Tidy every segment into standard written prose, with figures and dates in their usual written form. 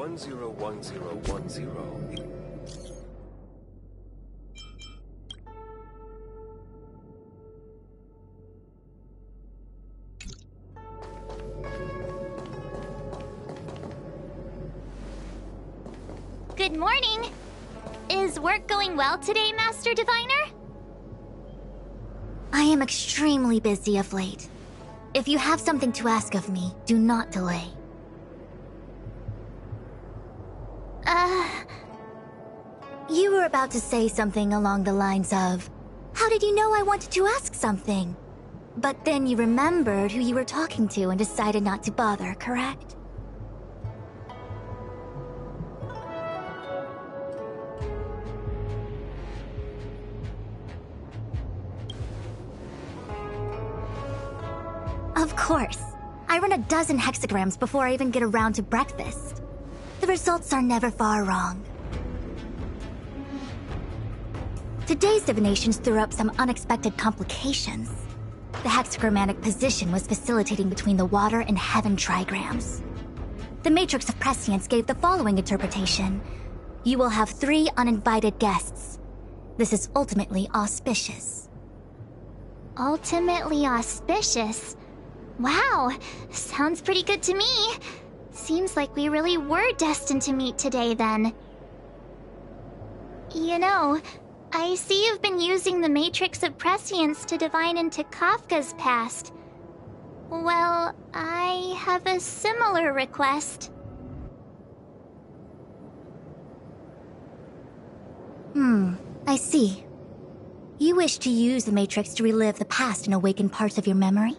101010. Good morning! Is work going well today, Master Diviner? I am extremely busy of late. If you have something to ask of me, do not delay. You were about to say something along the lines of, "How did you know I wanted to ask something?" But then you remembered who you were talking to and decided not to bother, correct? Of course. I run a dozen hexagrams before I even get around to breakfast. The results are never far wrong. Today's divinations threw up some unexpected complications. The hexagrammatic position was facilitating between the water and heaven trigrams. The Matrix of Prescience gave the following interpretation. You will have 3 uninvited guests. This is ultimately auspicious. Ultimately auspicious? Wow, sounds pretty good to me. Seems like we really were destined to meet today then. You know, I see you've been using the Matrix of Prescience to divine into Kafka's past. Well, I have a similar request. I see. You wish to use the Matrix to relive the past and awaken parts of your memory?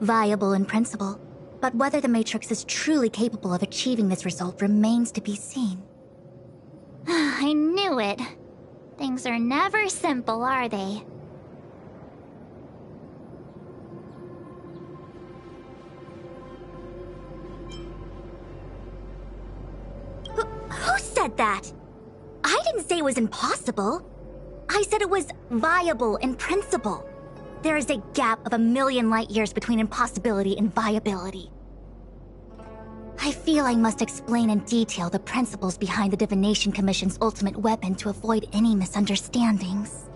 Viable in principle, but whether the Matrix is truly capable of achieving this result remains to be seen. I knew it. Things are never simple, are they? Who said that? I didn't say it was impossible. I said it was viable in principle. There is a gap of 1,000,000 light years between impossibility and viability. I feel I must explain in detail the principles behind the Divination Commission's ultimate weapon to avoid any misunderstandings.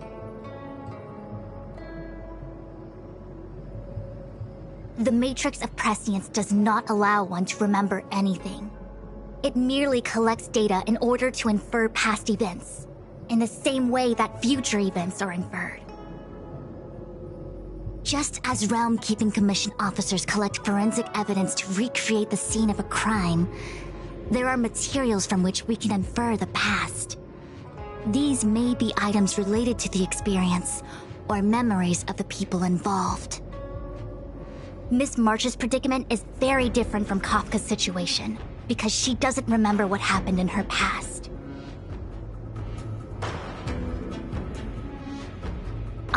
The Matrix of Prescience does not allow one to remember anything. It merely collects data in order to infer past events, in the same way that future events are inferred. Just as Realm-Keeping Commission officers collect forensic evidence to recreate the scene of a crime, there are materials from which we can infer the past. These may be items related to the experience, or memories of the people involved. Miss March's predicament is very different from Kafka's situation, because she doesn't remember what happened in her past.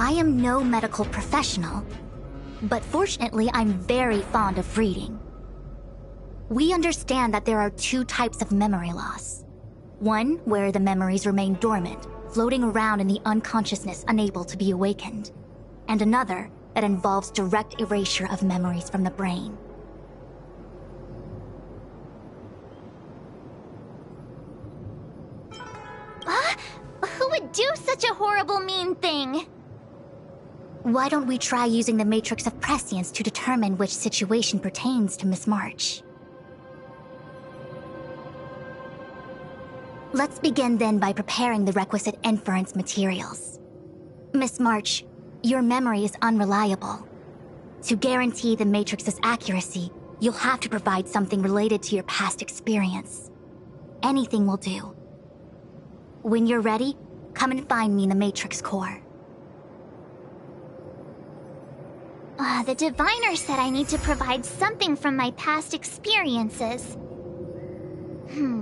I am no medical professional, but fortunately I'm very fond of reading. We understand that there are 2 types of memory loss. One where the memories remain dormant, floating around in the unconsciousness unable to be awakened. And another that involves direct erasure of memories from the brain. Who would do such a horrible, mean thing? Why don't we try using the Matrix of Prescience to determine which situation pertains to Miss March? Let's begin then by preparing the requisite inference materials. Miss March, your memory is unreliable. To guarantee the Matrix's accuracy, you'll have to provide something related to your past experience. Anything will do. When you're ready, come and find me in the Matrix core. The diviner said I need to provide something from my past experiences.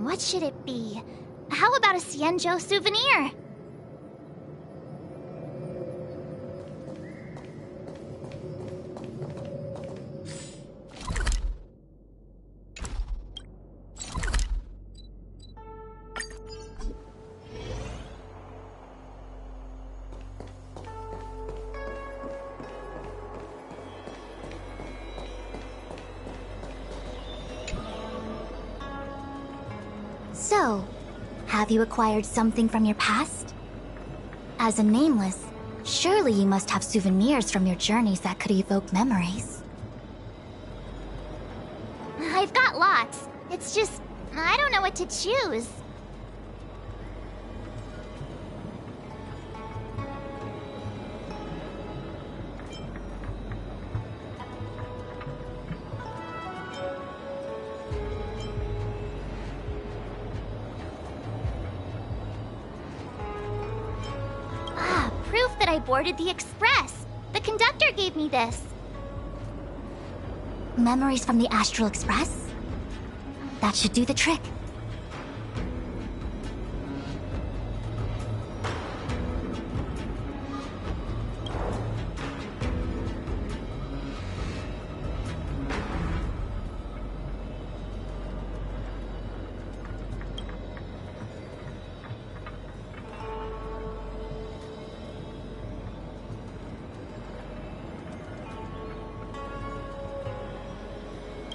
What should it be? How about a Xianzhou souvenir? So, have you acquired something from your past? As a nameless, surely you must have souvenirs from your journeys that could evoke memories. I've got lots. It's just, I don't know what to choose. Proof that I boarded the express. The conductor gave me this. Memories from the Astral Express? That should do the trick.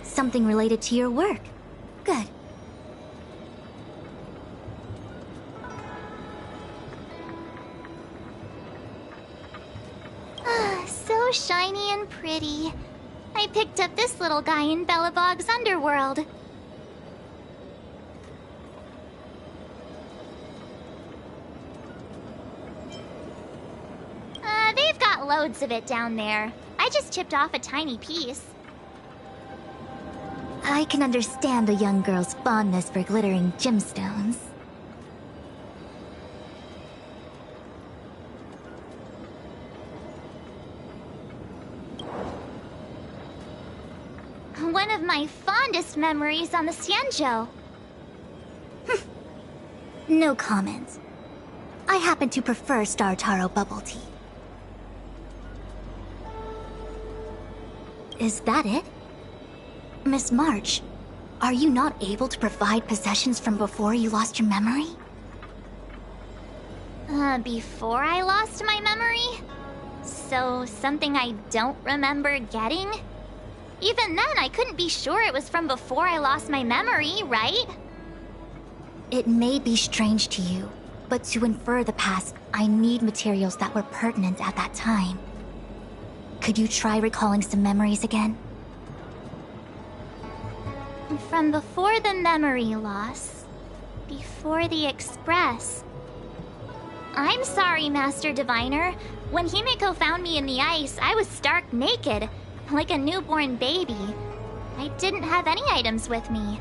Something related to your work. Good. So shiny and pretty. I picked up this little guy in Belobog's underworld. They've got loads of it down there. I just chipped off a tiny piece. I can understand a young girl's fondness for glittering gemstones. One of my fondest memories on the Xianzhou. No comment. I happen to prefer Star Taro bubble tea. Is that it? Miss March, are you not able to provide possessions from before you lost your memory? Before I lost my memory? So, something I don't remember getting? Even then, I couldn't be sure it was from before I lost my memory, right? It may be strange to you, but to infer the past, I need materials that were pertinent at that time. Could you try recalling some memories again? From before the memory loss. Before the Express. I'm sorry, Master Diviner. When Himeko found me in the ice, I was stark naked, like a newborn baby. I didn't have any items with me.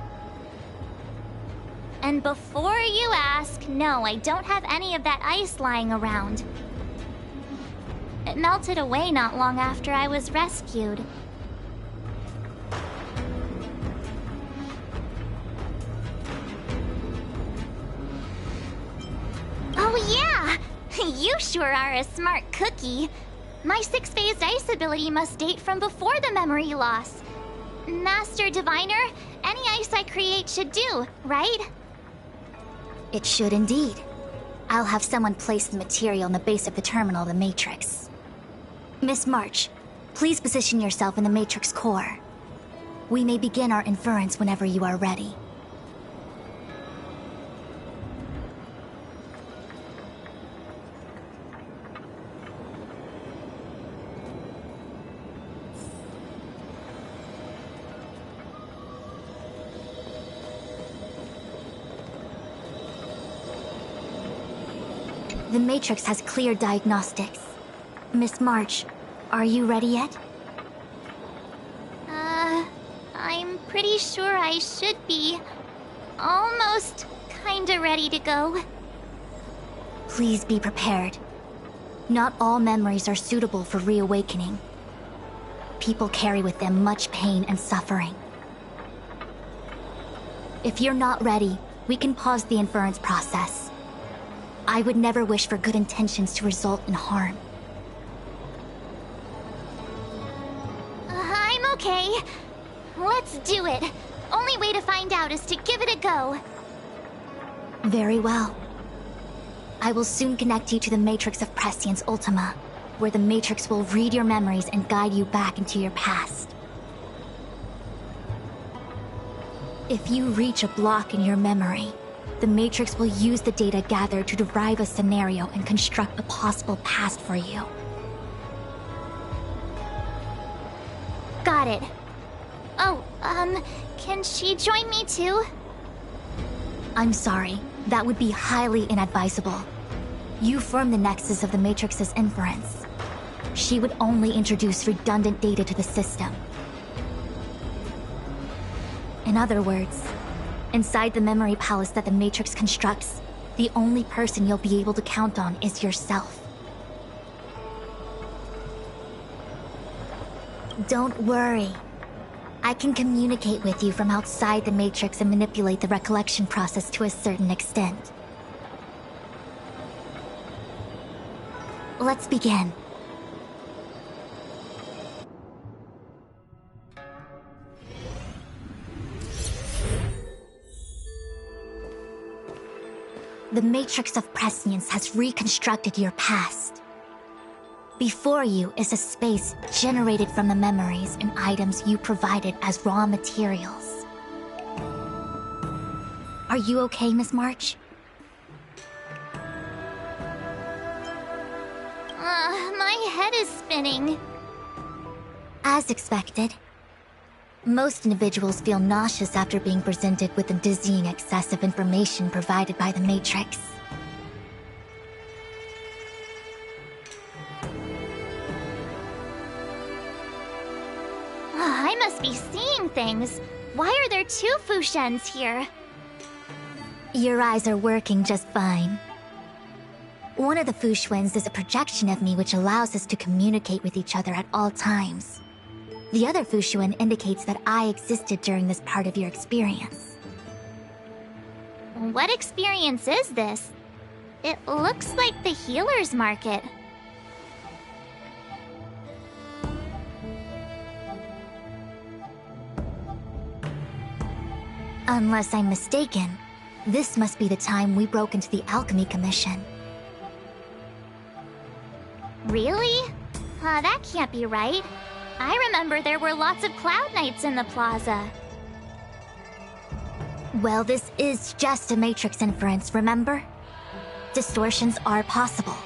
And before you ask, no, I don't have any of that ice lying around. It melted away not long after I was rescued. Oh yeah! You sure are a smart cookie. My six-phased ice ability must date from before the memory loss. Master Diviner, any ice I create should do, right? It should indeed. I'll have someone place the material in the base of the terminal of the Matrix. Miss March, please position yourself in the Matrix core. We may begin our inference whenever you are ready. The Matrix has clear diagnostics. Miss March, are you ready yet? I'm pretty sure I should be. Almost kinda ready to go. Please be prepared. Not all memories are suitable for reawakening. People carry with them much pain and suffering. If you're not ready, we can pause the inference process. I would never wish for good intentions to result in harm. I'm okay. Let's do it. Only way to find out is to give it a go. Very well. I will soon connect you to the Matrix of Prescience Ultima, where the Matrix will read your memories and guide you back into your past. If you reach a block in your memory, the Matrix will use the data gathered to derive a scenario and construct a possible past for you. Got it. Oh, can she join me too? I'm sorry, that would be highly inadvisable. You form the nexus of the Matrix's inference. She would only introduce redundant data to the system. In other words, inside the memory palace that the Matrix constructs, the only person you'll be able to count on is yourself. Don't worry. I can communicate with you from outside the Matrix and manipulate the recollection process to a certain extent. Let's begin. The Matrix of Prescience has reconstructed your past. Before you is a space generated from the memories and items you provided as raw materials. Are you okay, Miss March? My head is spinning. As expected. Most individuals feel nauseous after being presented with the dizzying excess of information provided by the Matrix. I must be seeing things. Why are there two Fushens here? Your eyes are working just fine. One of the Fushwens is a projection of me which allows us to communicate with each other at all times. The other Fushuen indicates that I existed during this part of your experience. What experience is this? It looks like the healer's market. Unless I'm mistaken, this must be the time we broke into the Alchemy Commission. Really? That can't be right. I remember there were lots of Cloud Knights in the plaza. Well, this is just a Matrix inference, remember? Distortions are possible.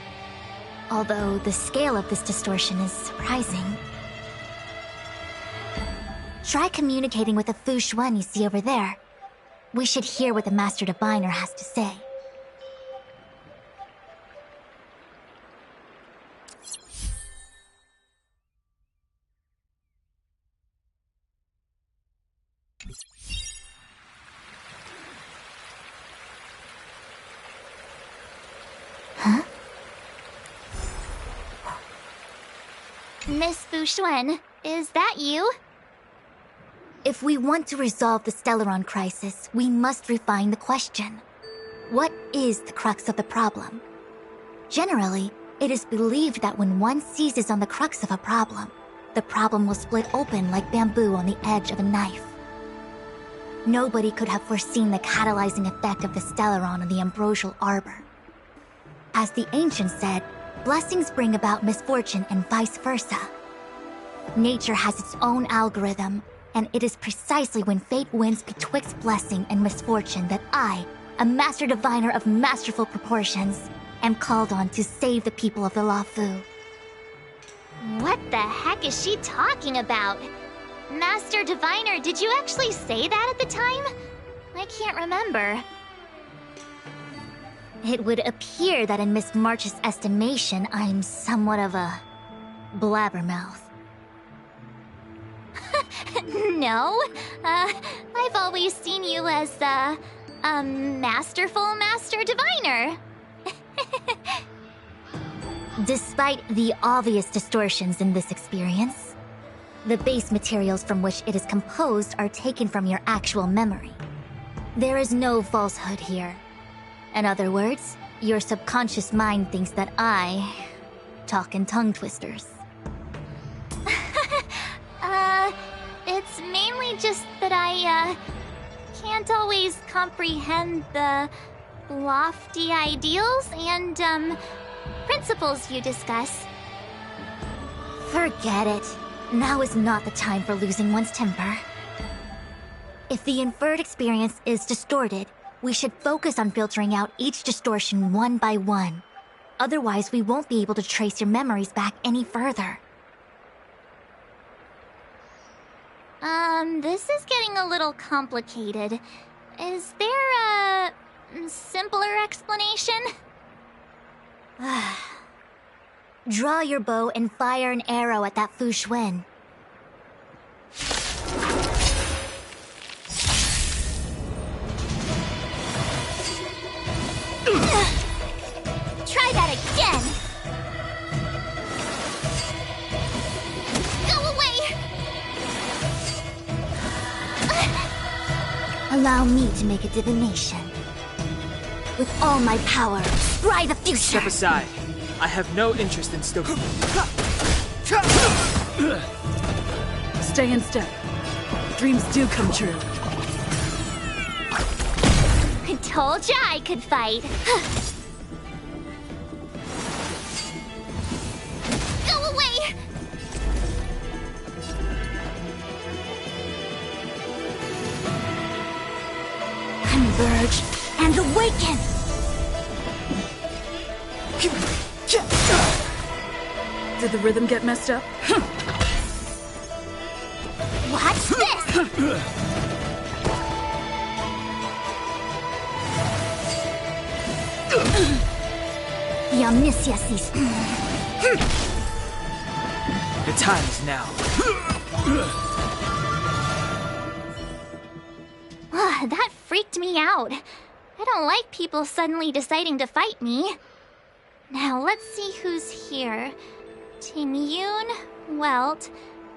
Although the scale of this distortion is surprising. Try communicating with the Fushuen you see over there. We should hear what the Master Diviner has to say. Huh? Miss Fushuen, is that you? If we want to resolve the Stellaron crisis, we must refine the question. What is the crux of the problem? Generally, it is believed that when one seizes on the crux of a problem, the problem will split open like bamboo on the edge of a knife. Nobody could have foreseen the catalyzing effect of the Stellaron on the ambrosial arbor. As the ancients said, blessings bring about misfortune and vice versa. Nature has its own algorithm, and it is precisely when fate wins betwixt blessing and misfortune that I, a Master Diviner of masterful proportions, am called on to save the people of the Luofu. What the heck is she talking about? Master Diviner, did you actually say that at the time? I can't remember. It would appear that in Miss March's estimation, I'm somewhat of a blabbermouth. No, I've always seen you as a masterful Master Diviner. Despite the obvious distortions in this experience, the base materials from which it is composed are taken from your actual memory. There is no falsehood here. In other words, your subconscious mind thinks that I talk in tongue twisters. It's mainly just that I, can't always comprehend the lofty ideals and, principles you discuss. Forget it. Now is not the time for losing one's temper. If the inferred experience is distorted, We should focus on filtering out each distortion one by one. Otherwise, we won't be able to trace your memories back any further. This is getting a little complicated. Is there a simpler explanation? Draw your bow and fire an arrow at that Fu Xuan. Try that again! Go away! Allow me to make a divination. With all my power, scry the future! Step aside. I have no interest in stoking. Stay in step. Dreams do come true. I told ya I could fight. Go away! Converge and awaken! Did the rhythm get messed up? Watch this! The omniscience is... The time is now. That freaked me out. I don't like people suddenly deciding to fight me. Now, let's see who's here. Ting Yun, Welt,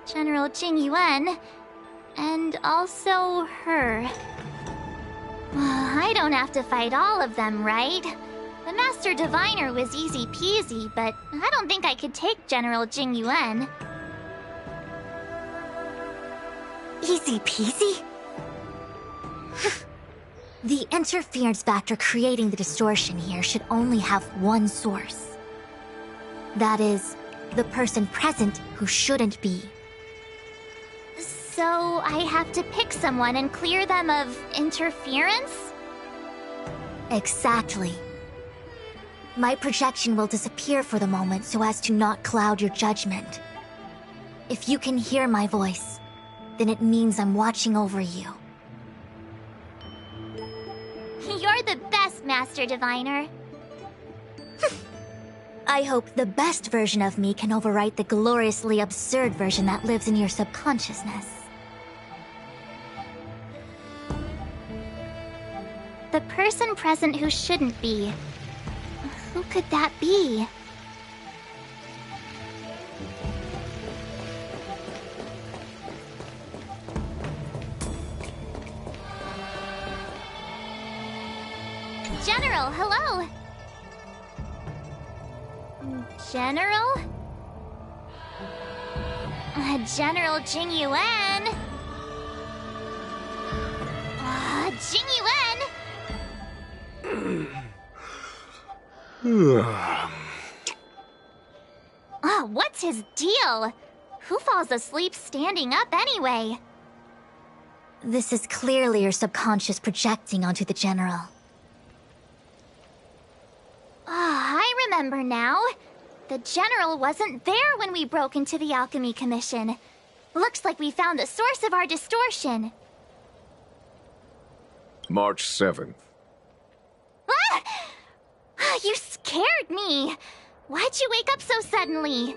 General Jing Yuan, and also her. I don't have to fight all of them, right? The Master Diviner was easy peasy, but I don't think I could take General Jing Yuan. Easy peasy? The interference factor creating the distortion here should only have one source. That is, the person present who shouldn't be. So I have to pick someone and clear them of interference? Exactly. My projection will disappear for the moment so as to not cloud your judgment. If you can hear my voice, then it means I'm watching over you. You're the best, Master Diviner. I hope the best version of me can overwrite the gloriously absurd version that lives in your subconsciousness. The person present who shouldn't be. Who could that be? General, hello! General? General Jing Yuan? Jing Yuan? What's his deal? Who falls asleep standing up anyway? This is clearly your subconscious projecting onto the General. I remember now. The General wasn't there when we broke into the Alchemy Commission. Looks like we found the source of our distortion. March 7th. Ah! You scared me! Why'd you wake up so suddenly?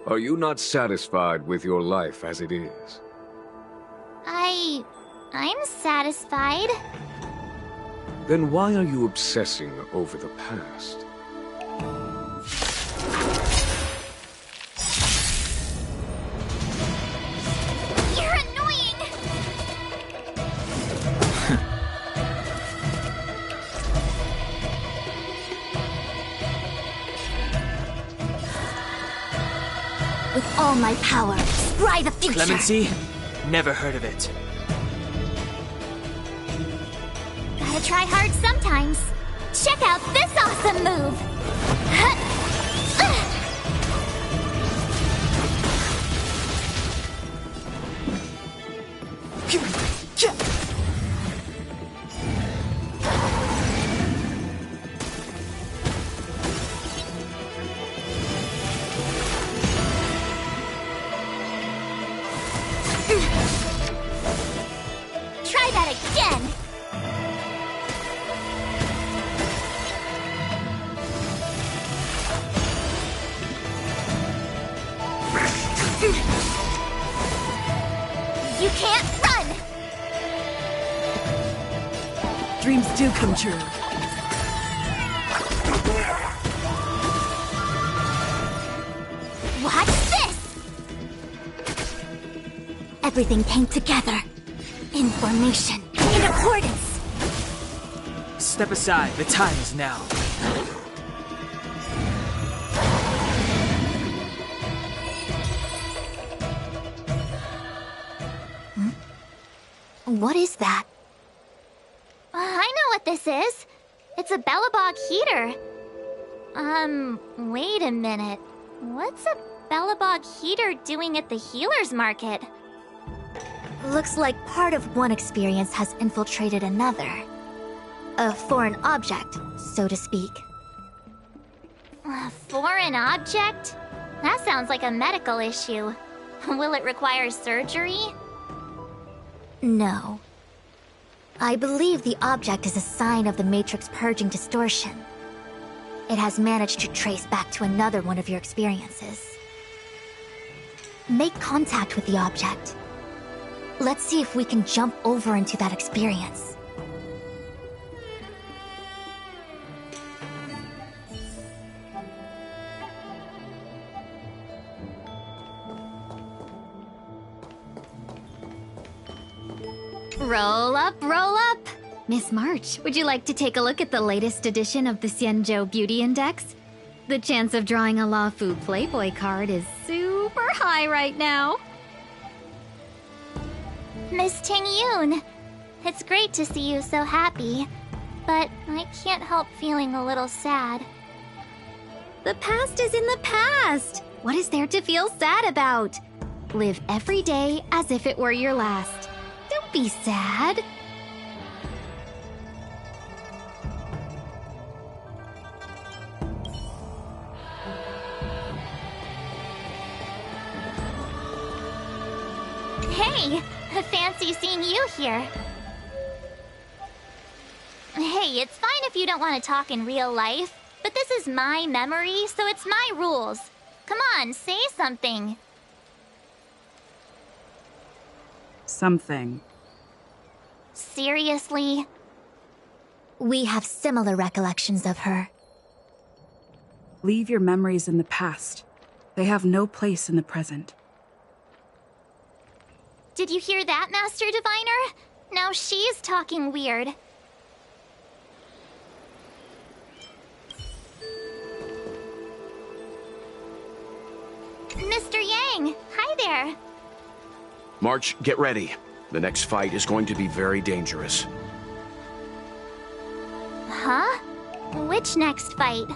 Are you not satisfied with your life as it is? I'm satisfied. Then why are you obsessing over the past? You're annoying! With all my power, scry the future! Clemency? Never heard of it. Gotta try hard sometimes. Check out this awesome move! You can't run! Dreams do come true. What's this? Everything came together. In formation. In accordance. Step aside, the time is now. What is that? I know what this is. It's a Bellabog heater. Wait a minute. What's a Bellabog heater doing at the healer's market? Looks like part of one experience has infiltrated another. A foreign object, so to speak. A foreign object? That sounds like a medical issue. Will it require surgery? No. I believe the object is a sign of the Matrix purging distortion. It has managed to trace back to another one of your experiences. Make contact with the object. Let's see if we can jump over into that experience. Roll up, roll up! Miss March, would you like to take a look at the latest edition of the Xianzhou Beauty Index? The chance of drawing a Luofu Playboy card is super high right now. Miss Tingyun, it's great to see you so happy, but I can't help feeling a little sad. The past is in the past! What is there to feel sad about? Live every day as if it were your last. Don't be sad. Hey, fancy seeing you here. Hey, it's fine if you don't want to talk in real life, but this is my memory, so it's my rules. Come on, say something. Something. Seriously? We have similar recollections of her. Leave your memories in the past. They have no place in the present. Did you hear that, Master Diviner? Now she's talking weird. Mr. Yang, hi there. March, get ready. The next fight is going to be very dangerous. Huh? Which next fight?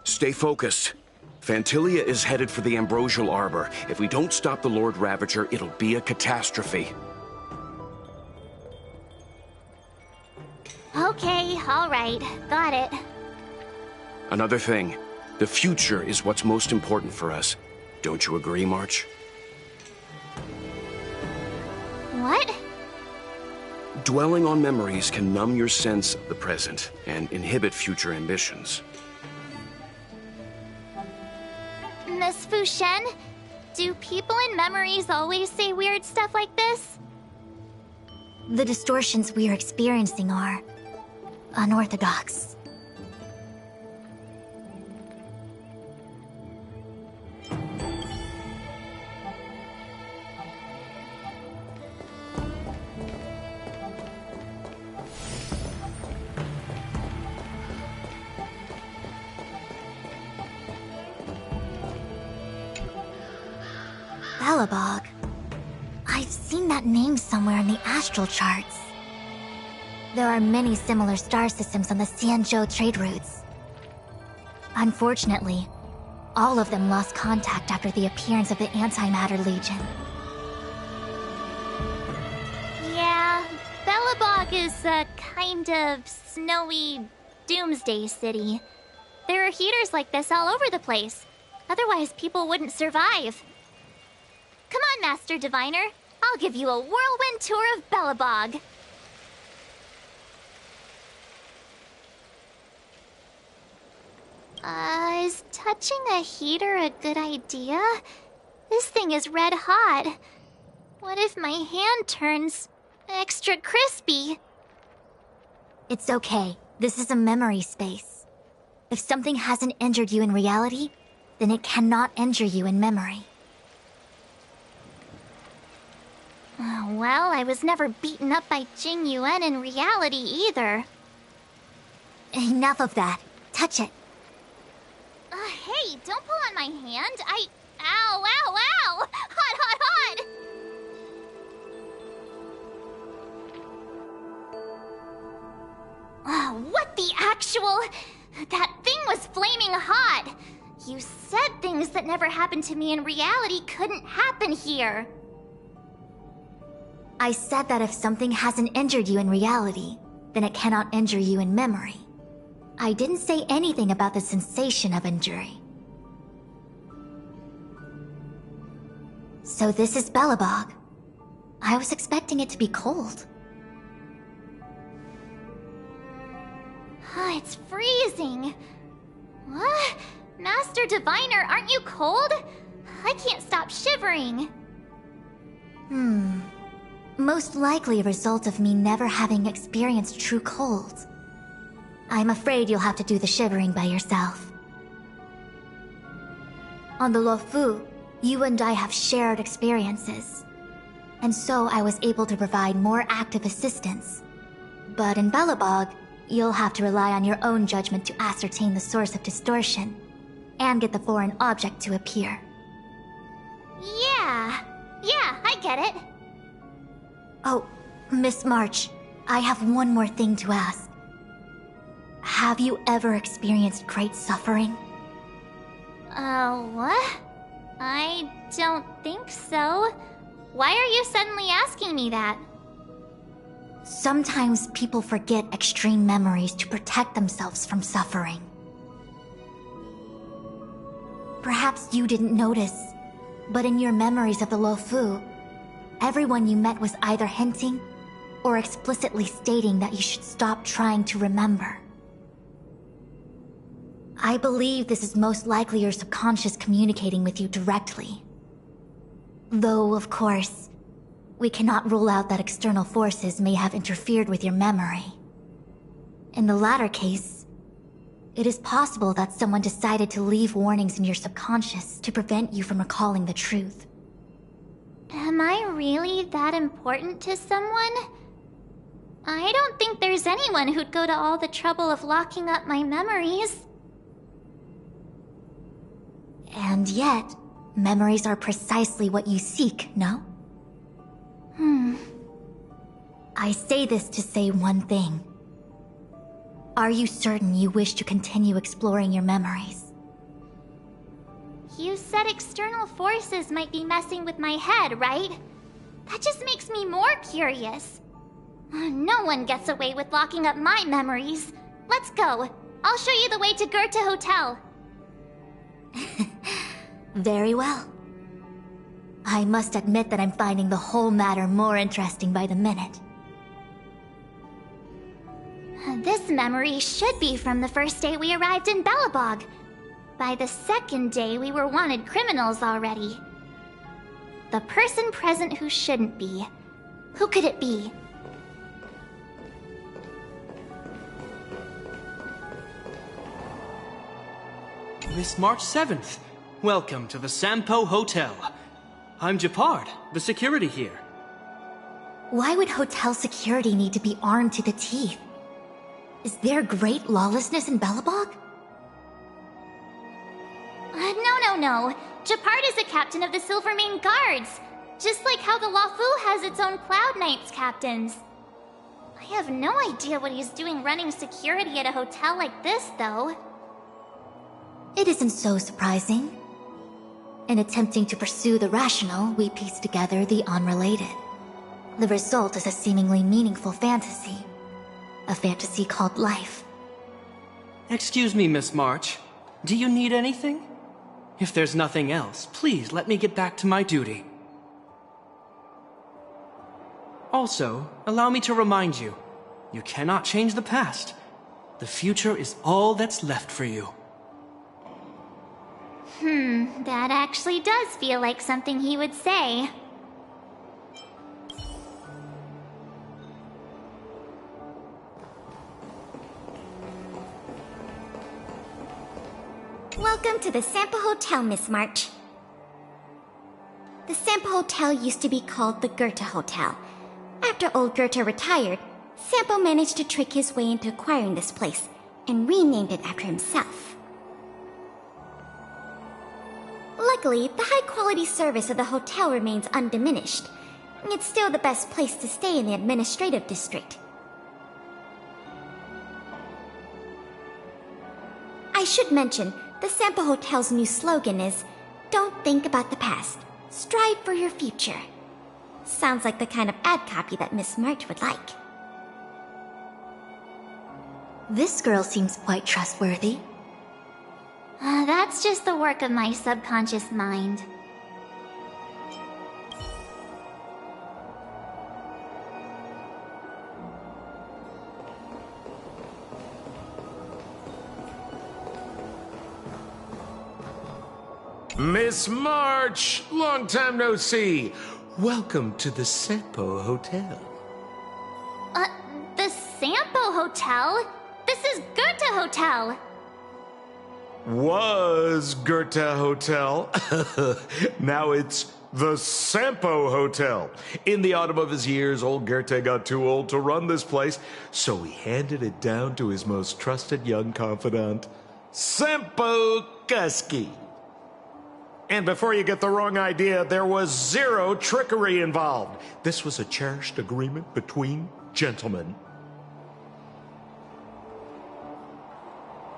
Stay focused. Phantilia is headed for the Ambrosial Arbor. If we don't stop the Lord Ravager, it'll be a catastrophe. Okay, alright. Got it. Another thing. The future is what's most important for us. Don't you agree, March? What? Dwelling on memories can numb your sense of the present and inhibit future ambitions. Miss Fushen, do people in memories always say weird stuff like this? The distortions we are experiencing are unorthodox. Bellabog. I've seen that name somewhere in the astral charts. There are many similar star systems on the Xianzhou trade routes. Unfortunately, all of them lost contact after the appearance of the Antimatter Legion. Yeah, Bellabog is a kind of snowy doomsday city. There are heaters like this all over the place. Otherwise, people wouldn't survive. Come on, Master Diviner. I'll give you a whirlwind tour of Bellabog. Is touching a heater a good idea? This thing is red hot. What if my hand turns extra crispy? It's okay. This is a memory space. If something hasn't injured you in reality, then it cannot injure you in memory. Well, I was never beaten up by Jing Yuan in reality either. Enough of that. Touch it. Hey, don't pull on my hand. Ow, ow, ow! Hot, hot, hot! What the actual... That thing was flaming hot! You said things that never happened to me in reality couldn't happen here. I said that if something hasn't injured you in reality, then it cannot injure you in memory. I didn't say anything about the sensation of injury. So this is Belobog. I was expecting it to be cold. It's freezing. What? Master Diviner, aren't you cold? I can't stop shivering. Most likely a result of me never having experienced true cold. I'm afraid you'll have to do the shivering by yourself. On the Luofu, you and I have shared experiences. And so I was able to provide more active assistance. But in Belobog, you'll have to rely on your own judgment to ascertain the source of distortion, and get the foreign object to appear. Yeah, I get it. Oh, Miss March, I have one more thing to ask. Have you ever experienced great suffering? What? I don't think so. Why are you suddenly asking me that? Sometimes people forget extreme memories to protect themselves from suffering. Perhaps you didn't notice, but in your memories of the Luofu, everyone you met was either hinting or explicitly stating that you should stop trying to remember. I believe this is most likely your subconscious communicating with you directly. Though, of course, we cannot rule out that external forces may have interfered with your memory. In the latter case, it is possible that someone decided to leave warnings in your subconscious to prevent you from recalling the truth. Am I really that important to someone? I don't think there's anyone who'd go to all the trouble of locking up my memories. And yet, memories are precisely what you seek, no? I say this to say one thing. Are you certain you wish to continue exploring your memories? You said external forces might be messing with my head, right? That just makes me more curious. No one gets away with locking up my memories. Let's go. I'll show you the way to Goethe Hotel. Very well. I must admit that I'm finding the whole matter more interesting by the minute. This memory should be from the first day we arrived in Belobog. By the second day, we were wanted criminals already. The person present who shouldn't be. Who could it be? Miss March 7th. Welcome to the Sampo Hotel. I'm Japard, the security here. Why would hotel security need to be armed to the teeth? Is there great lawlessness in Belobog? No. Japard is the captain of the Silvermane Guards. Just like how the Luofu has its own Cloud Knights captains. I have no idea what he's doing running security at a hotel like this, though. It isn't so surprising. In attempting to pursue the rational, we piece together the unrelated. The result is a seemingly meaningful fantasy. A fantasy called life. Excuse me, Miss March. Do you need anything? If there's nothing else, please let me get back to my duty. Also, allow me to remind you, you cannot change the past. The future is all that's left for you. That actually does feel like something he would say. Welcome to the Sampo Hotel, Miss March. The Sampo Hotel used to be called the Goethe Hotel. After old Goethe retired, Sampo managed to trick his way into acquiring this place and renamed it after himself. Luckily, the high-quality service of the hotel remains undiminished. It's still the best place to stay in the administrative district. I should mention, the Sampo Hotel's new slogan is, "Don't think about the past, strive for your future." Sounds like the kind of ad copy that Miss March would like. This girl seems quite trustworthy. That's just the work of my subconscious mind. Miss March! Long time no see. Welcome to the Sampo Hotel. The Sampo Hotel? This is Goethe Hotel! Was Goethe Hotel. Now it's the Sampo Hotel. In the autumn of his years, old Goethe got too old to run this place, so he handed it down to his most trusted young confidant, Sampo Kuski. And before you get the wrong idea, there was zero trickery involved. This was a cherished agreement between gentlemen.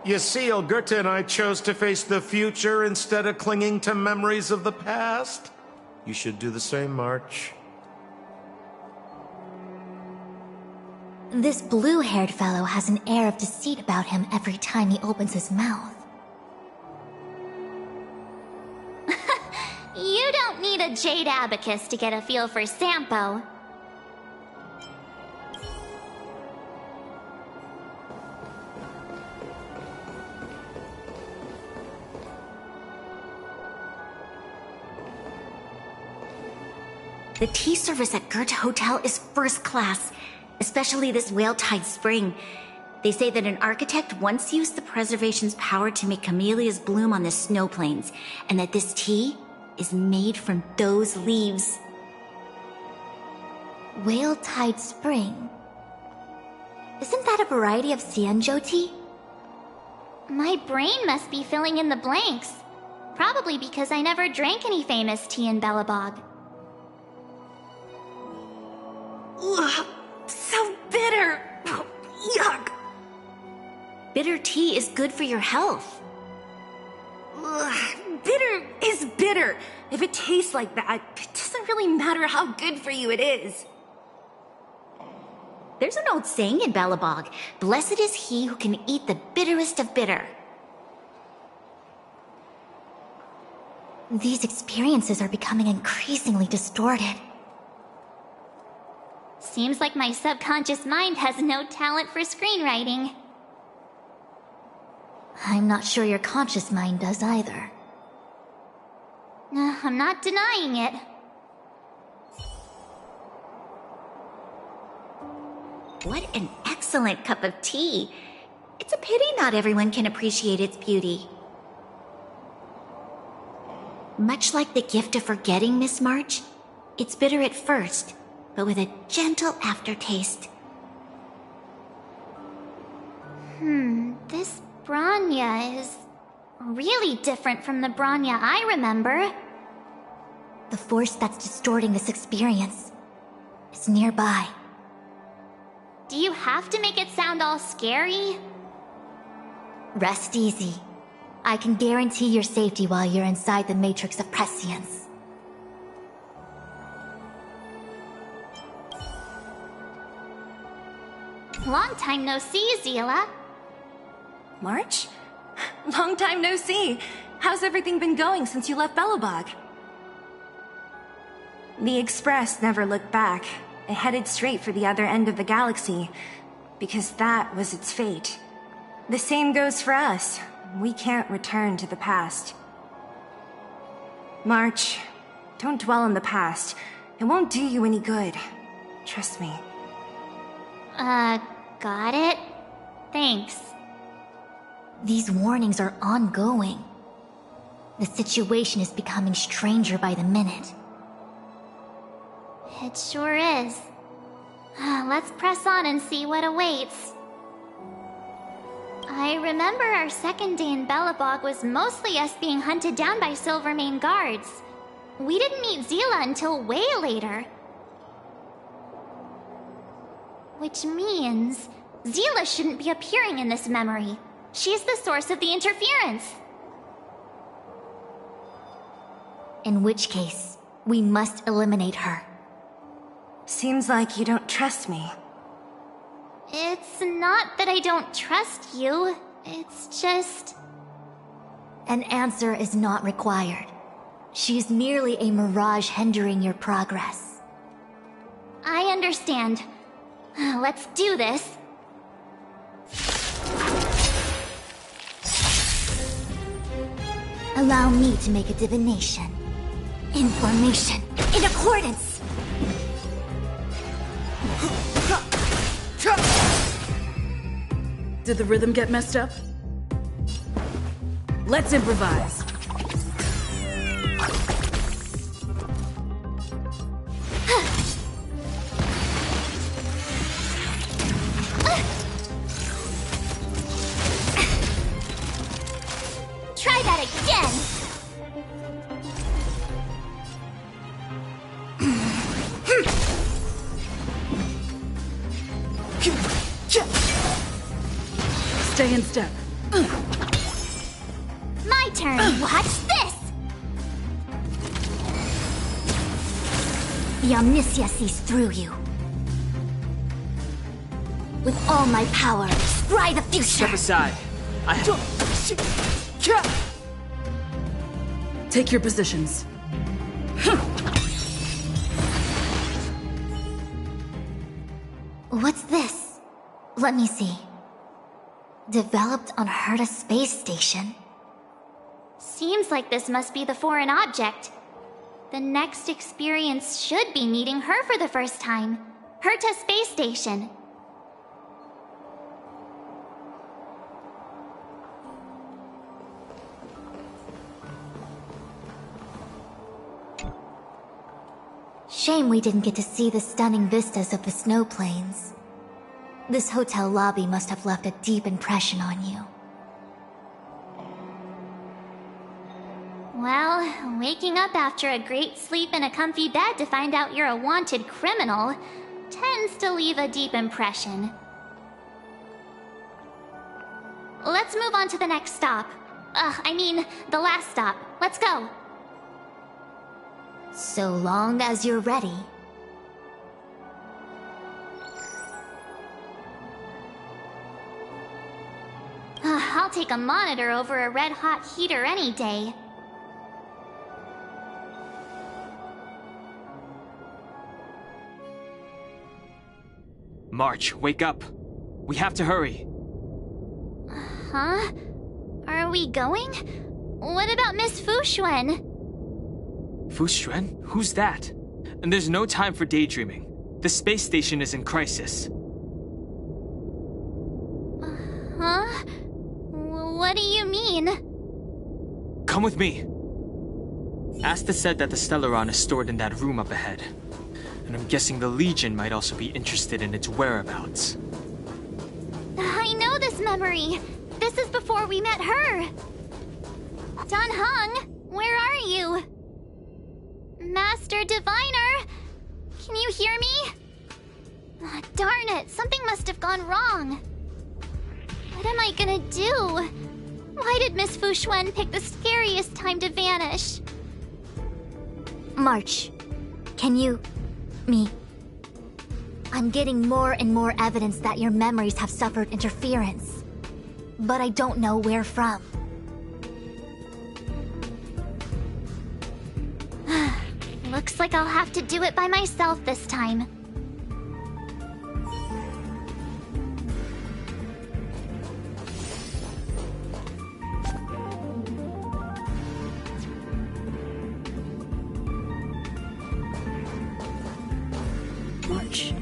You see, old Goethe and I chose to face the future instead of clinging to memories of the past. You should do the same, March. This blue-haired fellow has an air of deceit about him every time he opens his mouth. You don't need a jade abacus to get a feel for Sampo. The tea service at Goethe Hotel is first class, especially this Whale-Tide Spring. They say that an architect once used the preservation's power to make camellias bloom on the snow plains, and that this tea is made from those leaves. Whale-Tide Spring? Isn't that a variety of Xianzhou tea? My brain must be filling in the blanks. Probably because I never drank any famous tea in Belobog. Ugh, so bitter! Yuck! Bitter tea is good for your health. Ugh, bitter is bitter. If it tastes like that, it doesn't really matter how good for you it is. There's an old saying in Belobog, "Blessed is he who can eat the bitterest of bitter." These experiences are becoming increasingly distorted. Seems like my subconscious mind has no talent for screenwriting. I'm not sure your conscious mind does either. I'm not denying it. What an excellent cup of tea. It's a pity not everyone can appreciate its beauty. Much like the gift of forgetting, Miss March, it's bitter at first, but with a gentle aftertaste. This Bronya is really different from the Bronya I remember. The force that's distorting this experience is nearby. Do you have to make it sound all scary? Rest easy. I can guarantee your safety while you're inside the Matrix of Prescience. Long time no see, Zila. March? Long time no see. How's everything been going since you left Belobog? The Express never looked back. It headed straight for the other end of the galaxy, because that was its fate. The same goes for us. We can't return to the past. March, don't dwell on the past. It won't do you any good. Trust me. Got it? Thanks. These warnings are ongoing. The situation is becoming stranger by the minute. It sure is. Let's press on and see what awaits. I remember our second day in Belobog was mostly us being hunted down by Silvermane guards. We didn't meet Zila until way later. Which means Zila shouldn't be appearing in this memory. She's the source of the interference. In which case, we must eliminate her. Seems like you don't trust me. It's not that I don't trust you. It's just... An answer is not required. She's merely a mirage hindering your progress. I understand. Let's do this. Allow me to make a divination. Information in accordance! Did the rhythm get messed up? Let's improvise. Try that again! Stay in step. My turn! Watch this! The Omniscia sees through you. With all my power, scry the future! Step aside. I have... Take your positions. What's this? Let me see. Developed on Herta space station. Seems like this must be the foreign object. The next experience should be meeting her for the first time. Herta space station. Shame we didn't get to see the stunning vistas of the snow plains. This hotel lobby must have left a deep impression on you. Well, waking up after a great sleep in a comfy bed to find out you're a wanted criminal tends to leave a deep impression. Let's move on to the next stop. The last stop. Let's go. So long as you're ready. I'll take a monitor over a red-hot heater any day. March, wake up. We have to hurry. Huh? Are we going? What about Miss Fuxuan? Fuxuan? Who's that? And there's no time for daydreaming. The space station is in crisis. Huh? What do you mean? Come with me. Asta said that the Stellaron is stored in that room up ahead. And I'm guessing the Legion might also be interested in its whereabouts. I know this memory. This is before we met her. Dan Heng, where are you? Master Diviner, can you hear me? Darn it, something must have gone wrong. What am I gonna do? Why did Miss Fuxuan pick the scariest time to vanish? March, can you... me... I'm getting more and more evidence that your memories have suffered interference. But I don't know where from. Looks like I'll have to do it by myself this time. March,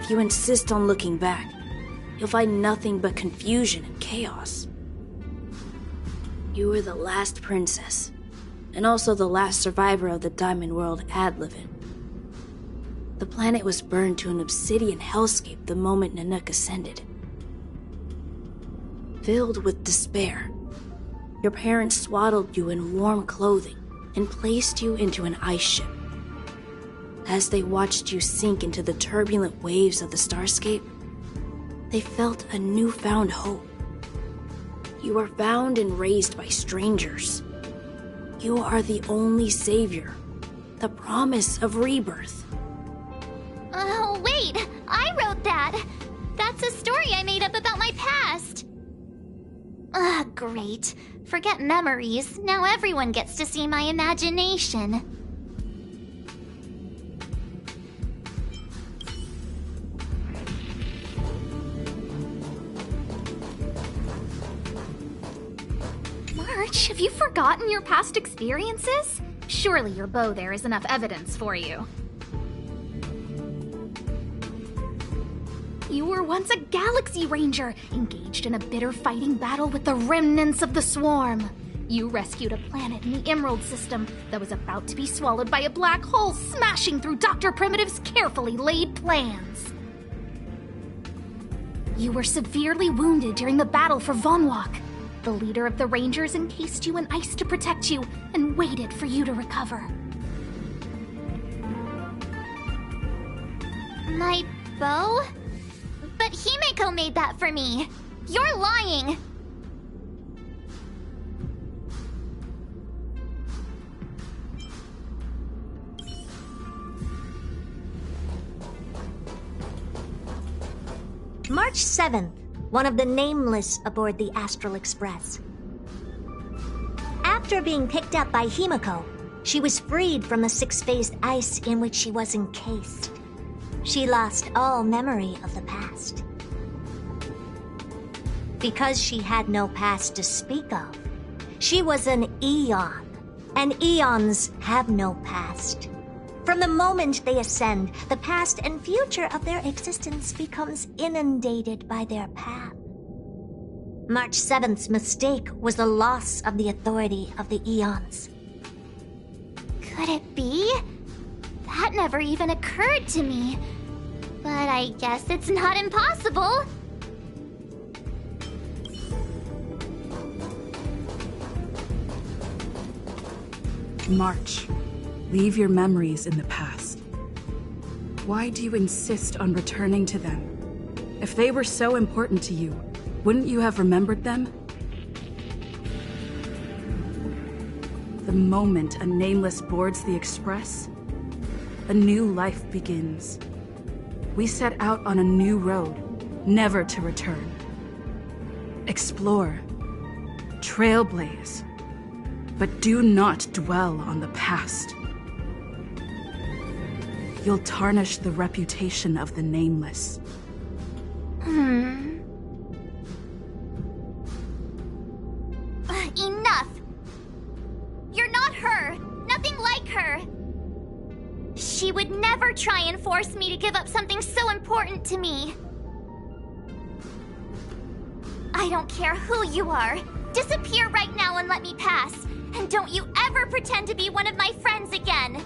if you insist on looking back, you'll find nothing but confusion and chaos. You were the last princess, and also the last survivor of the Diamond World Ad live in. The planet was burned to an obsidian hellscape the moment Nanook ascended. Filled with despair, your parents swaddled you in warm clothing and placed you into an ice ship. As they watched you sink into the turbulent waves of the starscape, they felt a newfound hope. You were found and raised by strangers. You are the only savior, the promise of rebirth. Oh, wait! I wrote that! That's a story I made up about my past! Great. Forget memories. Now everyone gets to see my imagination. March, have you forgotten your past experiences? Surely your bow there is enough evidence for you. You were once a Galaxy Ranger, engaged in a bitter fighting battle with the remnants of the Swarm. You rescued a planet in the Emerald System that was about to be swallowed by a black hole, smashing through Dr. Primitive's carefully laid plans. You were severely wounded during the battle for Vonwalk. The leader of the Rangers encased you in ice to protect you and waited for you to recover. My bow? But Himeko made that for me. You're lying. March 7th, one of the Nameless aboard the Astral Express. After being picked up by Himeko, she was freed from the six-phased ice in which she was encased. She lost all memory of the past. Because she had no past to speak of, she was an Eon, and Eons have no past. From the moment they ascend, the past and future of their existence becomes inundated by their path. March 7th's mistake was the loss of the authority of the Eons. Could it be? That never even occurred to me. But I guess it's not impossible. March, leave your memories in the past. Why do you insist on returning to them? If they were so important to you, wouldn't you have remembered them? The moment a Nameless boards the Express, a new life begins. We set out on a new road, never to return. Explore, trailblaze, but do not dwell on the past. You'll tarnish the reputation of the Nameless. Enough! You're not her! Nothing like her! She would never try and force me to give up something so important to me. I don't care who you are. Disappear right now and let me pass. And don't you ever pretend to be one of my friends again.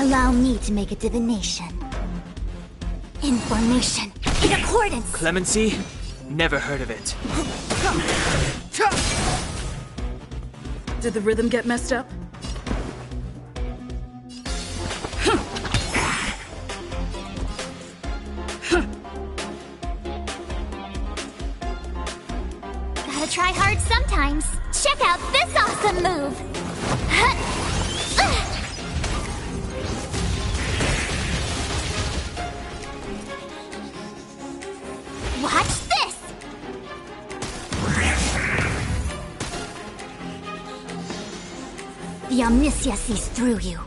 Allow me to make a divination. Information in accordance. Clemency? Never heard of it. Did the rhythm get messed up? Gotta try hard sometimes. Check out this awesome move! Watch this! The Omniscia sees through you.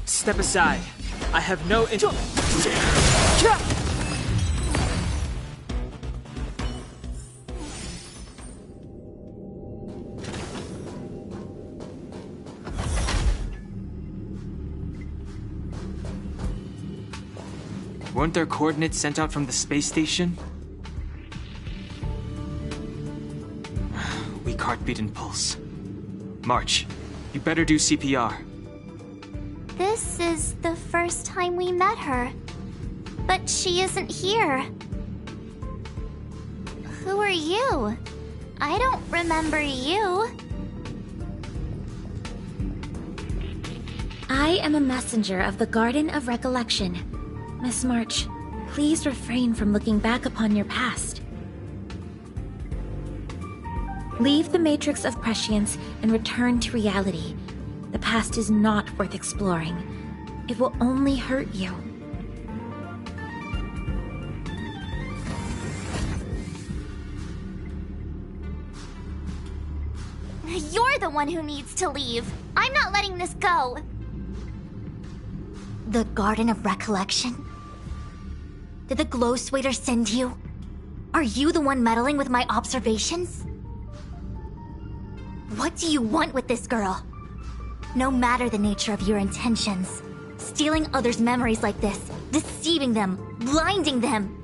Step aside. I have no Weren't there coordinates sent out from the space station? Weak heartbeat and pulse. March, you better do CPR. This is the first time we met her. But she isn't here. Who are you? I don't remember you. I am a messenger of the Garden of Recollection. Miss March, please refrain from looking back upon your past. Leave the matrix of prescience and return to reality. The past is not worth exploring. It will only hurt you. You're the one who needs to leave. I'm not letting this go. The Garden of Recollection? Did the Glow Swader send you? Are you the one meddling with my observations? What do you want with this girl? No matter the nature of your intentions, stealing others' memories like this, deceiving them, blinding them.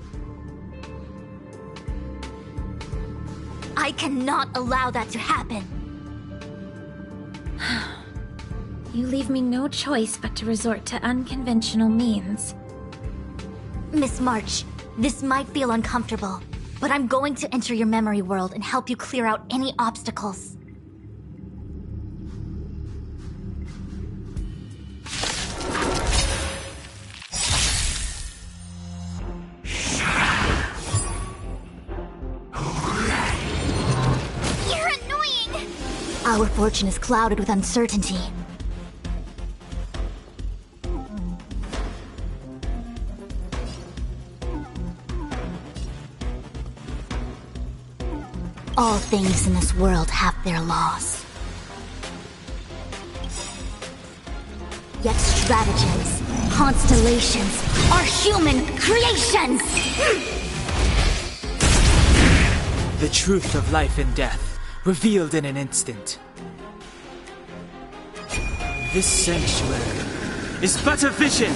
I cannot allow that to happen. You leave me no choice but to resort to unconventional means. Miss March, this might feel uncomfortable, but I'm going to enter your memory world and help you clear out any obstacles. You're annoying! Our fortune is clouded with uncertainty. All things in this world have their laws. Yet stratagems, constellations, are human creations! The truth of life and death, revealed in an instant. This sanctuary is but a vision!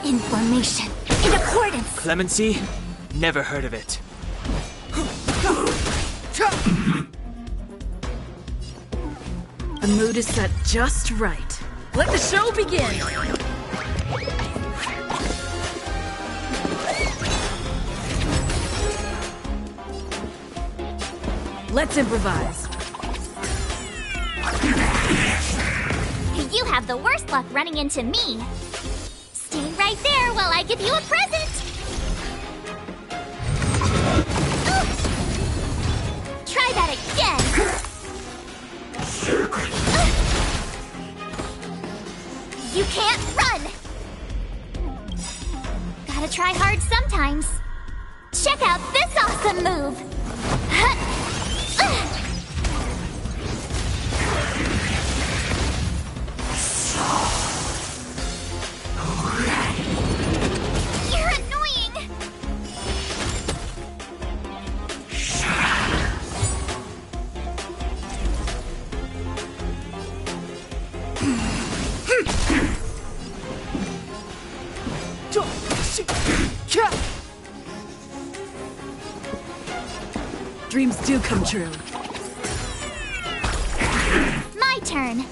Information in accordance! Clemency? Never heard of it. The mood is set just right. Let the show begin! Let's improvise. You have the worst luck running into me. Stay right there while I give you a present! Try that again! You can't run! Gotta try hard sometimes. Check out this awesome move! You're annoying! Dreams do come true. My turn.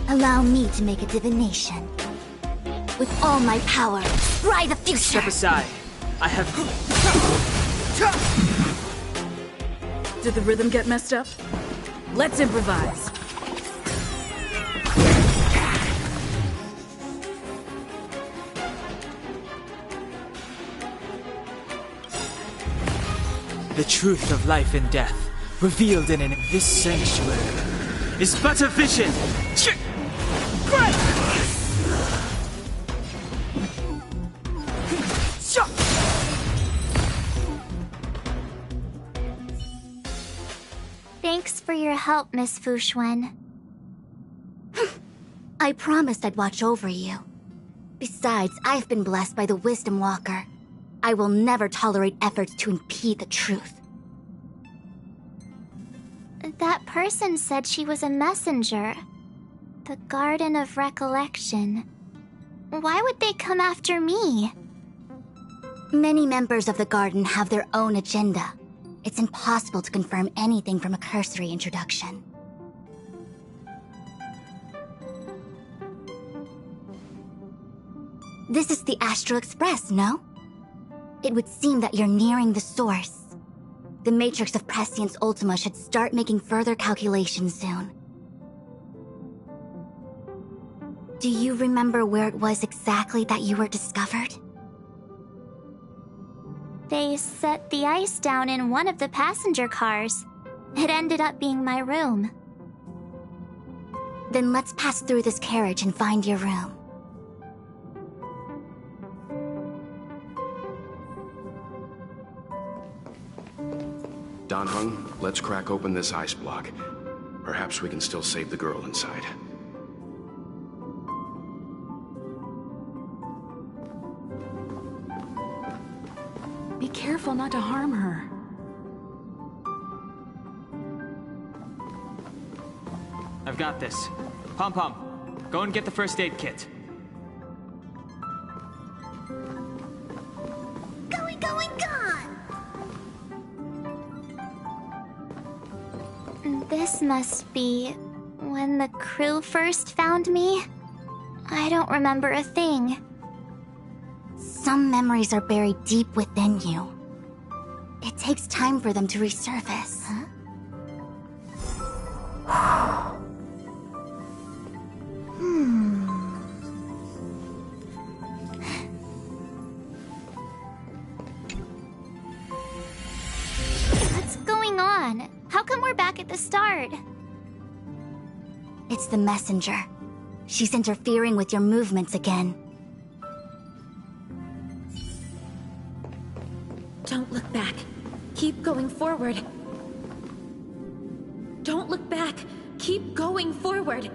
Allow me to make a divination. With all my power, scry the future! Step aside. I have... Did the rhythm get messed up? Let's improvise. The truth of life and death, revealed in this sanctuary, is but a vision! Thanks for your help, Miss Fushuen. I promised I'd watch over you. Besides, I've been blessed by the Wisdom Walker. I will never tolerate efforts to impede the truth. That person said she was a messenger. The Garden of Recollection. Why would they come after me? Many members of the Garden have their own agenda. It's impossible to confirm anything from a cursory introduction. This is the Astral Express, no? It would seem that you're nearing the source. The Matrix of Prescience Ultima should start making further calculations soon. Do you remember where it was exactly that you were discovered? They set the ice down in one of the passenger cars. It ended up being my room. Then let's pass through this carriage and find your room. Dan Heng, let's crack open this ice block. Perhaps we can still save the girl inside. Be careful not to harm her. I've got this. Pom-Pom, go and get the first aid kit. Going, gone! This must be when the crew first found me. I don't remember a thing. Some memories are buried deep within you. It takes time for them to resurface. What's going on? How come we're back at the start? It's the messenger. She's interfering with your movements again. Don't look back. Keep going forward. Don't look back. Keep going forward.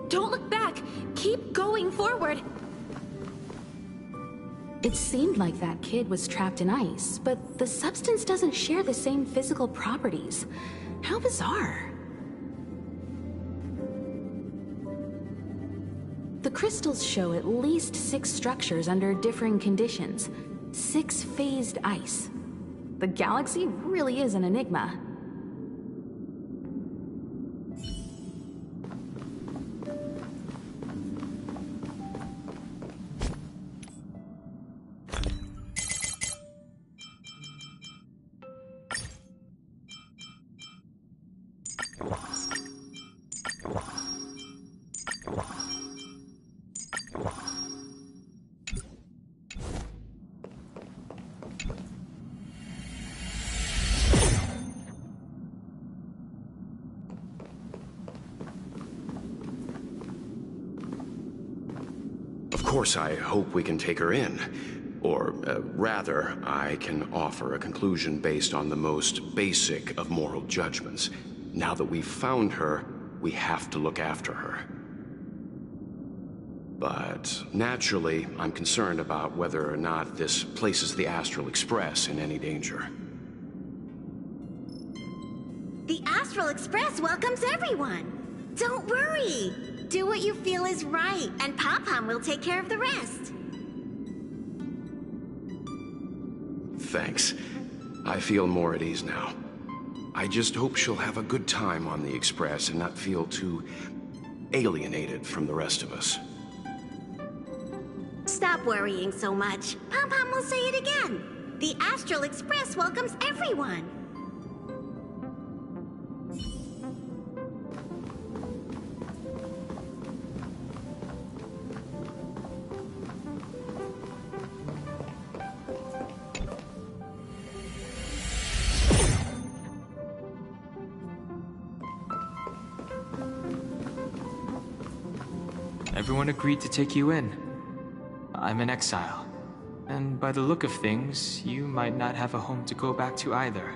Don't look back. Keep going forward. It seemed like that kid was trapped in ice, but the substance doesn't share the same physical properties. How bizarre. The crystals show at least 6 structures under differing conditions. 6 phased ice. The galaxy really is an enigma. Of course, I hope we can take her in. Or, rather, I can offer a conclusion based on the most basic of moral judgments. Now that we've found her, we have to look after her. But naturally, I'm concerned about whether or not this places the Astral Express in any danger. The Astral Express welcomes everyone. Don't worry. Do what you feel is right, and Pom-Pom will take care of the rest. Thanks. I feel more at ease now. I just hope she'll have a good time on the Express and not feel too alienated from the rest of us. Stop worrying so much. Pom-Pom will say it again. The Astral Express welcomes everyone. Everyone agreed to take you in. I'm in exile. And by the look of things, you might not have a home to go back to either.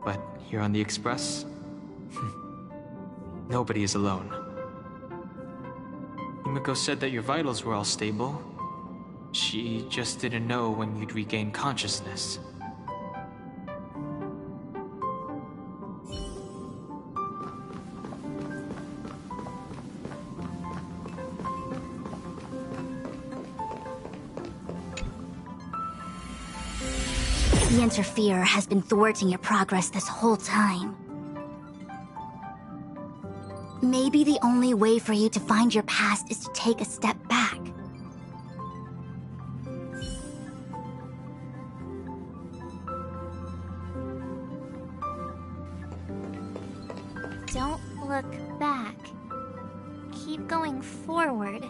But here on the Express, nobody is alone. Yumiko said that your vitals were all stable. She just didn't know when you'd regain consciousness. The Interferer has been thwarting your progress this whole time. Maybe the only way for you to find your past is to take a step back. Don't look back. Keep going forward.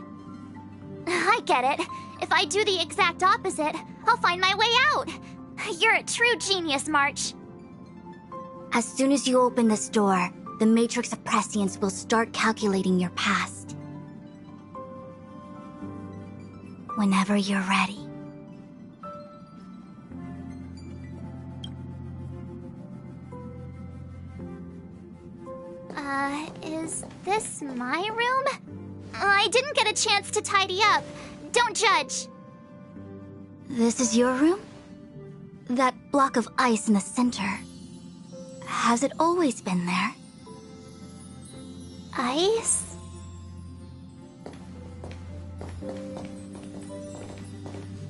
I get it. If I do the exact opposite, I'll find my way out. You're a true genius, March. As soon as you open this door, the Matrix of Prescience will start calculating your past. Whenever you're ready. Is this my room? I didn't get a chance to tidy up. Don't judge. This is your room? That block of ice in the center. Has it always been there? Ice?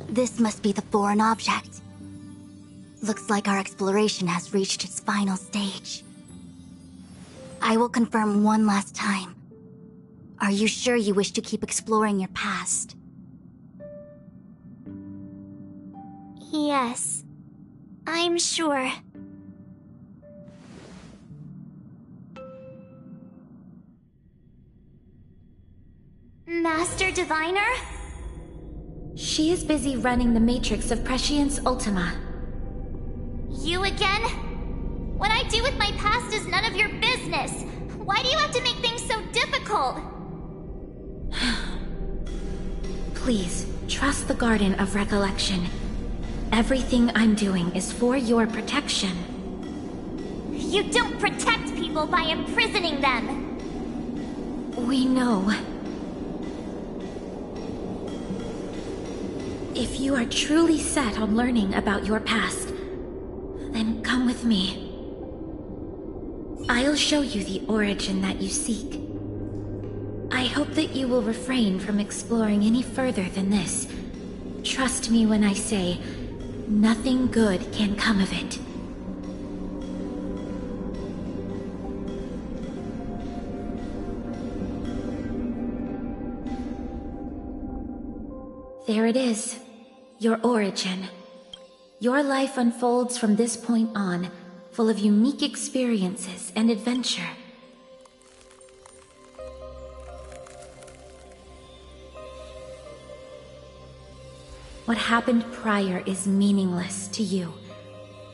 This must be the foreign object. Looks like our exploration has reached its final stage. I will confirm one last time. Are you sure you wish to keep exploring your past? Yes. I'm sure. Master Diviner? She is busy running the Matrix of Prescience Ultima. You again? What I do with my past is none of your business. Why do you have to make things so difficult? Please, trust the Garden of Recollection. Everything I'm doing is for your protection. You don't protect people by imprisoning them. We know. If you are truly set on learning about your past, then come with me. I'll show you the origin that you seek. I hope that you will refrain from exploring any further than this. Trust me when I say, nothing good can come of it. There it is, your origin. Your life unfolds from this point on, full of unique experiences and adventure. What happened prior is meaningless to you.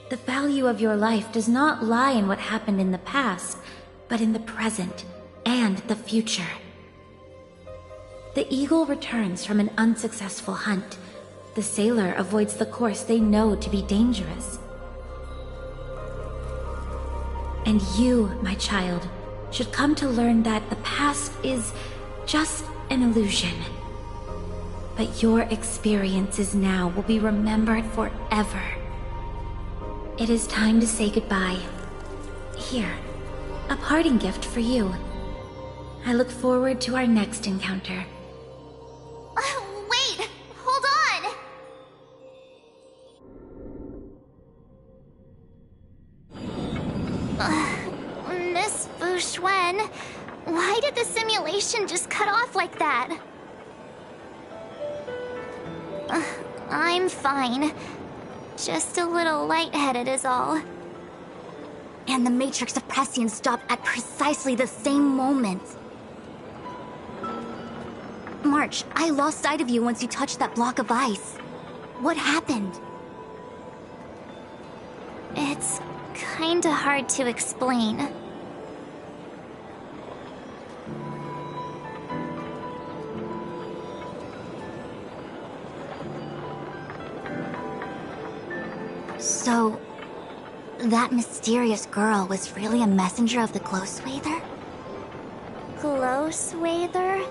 The value of your life does not lie in what happened in the past, but in the present and the future. The eagle returns from an unsuccessful hunt. The sailor avoids the course they know to be dangerous. And you, my child, should come to learn that the past is just an illusion. But your experiences now will be remembered forever. It is time to say goodbye. Here, a parting gift for you. I look forward to our next encounter. Wait! Hold on! Miss Fushuen, why did the simulation just cut off like that? I'm fine. Just a little lightheaded is all. And the Matrix of Prescience stopped at precisely the same moment. March, I lost sight of you once you touched that block of ice. What happened? It's kinda hard to explain. So, That mysterious girl was really a messenger of the Glowswather? Glowswather?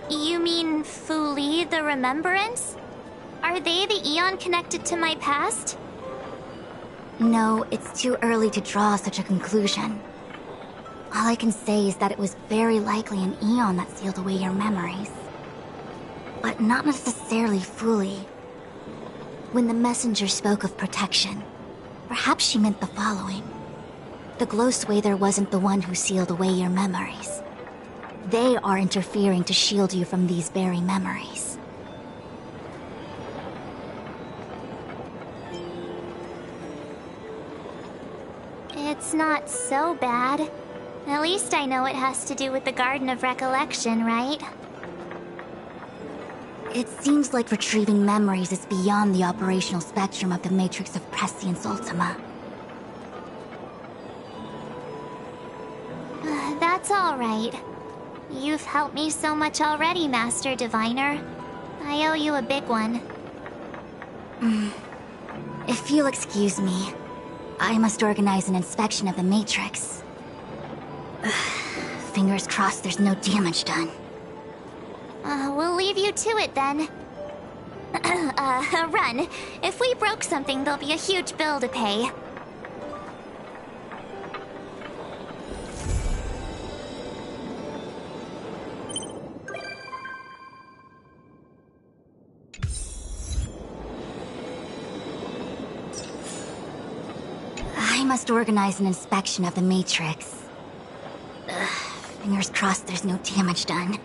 You mean Fuli the Remembrance? Are they the Eon connected to my past? No, it's too early to draw such a conclusion. All I can say is that it was very likely an Eon that sealed away your memories. But not necessarily Fuli. When the messenger spoke of protection, perhaps she meant the following. The Glowswather wasn't the one who sealed away your memories. They are interfering to shield you from these very memories. It's not so bad. At least I know it has to do with the Garden of Recollection, right? It seems like retrieving memories is beyond the operational spectrum of the Matrix of Prescience Ultima. That's all right. You've helped me so much already, Master Diviner. I owe you a big one. If you'll excuse me, I must organize an inspection of the Matrix. Fingers crossed there's no damage done. We'll leave you to it then. Run. If we broke something, there'll be a huge bill to pay. I must organize an inspection of the Matrix. Fingers crossed there's no damage done.